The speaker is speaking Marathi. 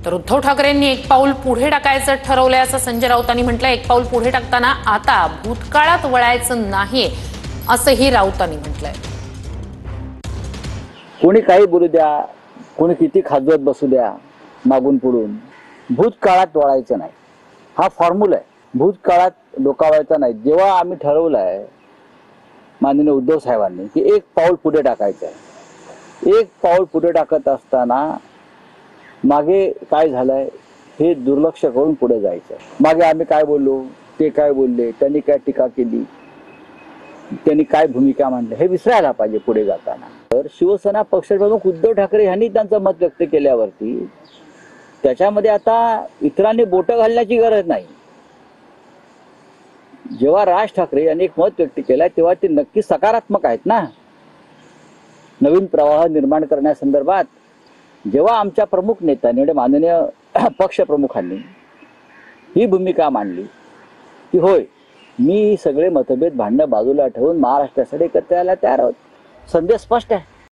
तर उद्धव ठाकरेंनी एक पाऊल पुढे टाकायचं ठरवलंय असं संजय राऊतांनी म्हटलंय। एक पाऊल पुढे टाकताना आता भूतकाळात वळायचं नाही असंही राऊतांनी म्हटलंय। कोणी काही बोलू द्या, कोणी किती खाजवत बसू द्या, मागून पुढून भूतकाळात वळायचं नाही हा फॉर्म्युला आहे। भूतकाळात डोकावायचा नाही। जेव्हा आम्ही ठरवलंय माननीय उद्धव साहेबांनी की एक पाऊल पुढे टाकायचं आहे, एक पाऊल पुढे टाकत असताना मागे काय झालंय हे दुर्लक्ष करून पुढे जायचं। मागे आम्ही काय बोललो, ते काय बोलले, त्यांनी काय टीका केली, त्यांनी काय भूमिका मांडली हे विसरायला पाहिजे पुढे जाताना। तर शिवसेना पक्षप्रमुख उद्धव ठाकरे यांनी त्यांचं मत व्यक्त केल्यावरती त्याच्यामध्ये आता इतरांनी बोटं घालण्याची गरज नाही। जेव्हा राज ठाकरे यांनी एक मत व्यक्त केलंय तेव्हा ते नक्की सकारात्मक आहेत ना, नवीन प्रवाह निर्माण करण्यासंदर्भात। जेव्हा आमच्या प्रमुख नेत्यांनी म्हणजे माननीय पक्षप्रमुखांनी ही भूमिका मांडली की होय मी सगळे मतभेद भांडणं बाजूला ठेवून महाराष्ट्रासाठी एकत्र यायला तयार आहोत, संदेश स्पष्ट आहे।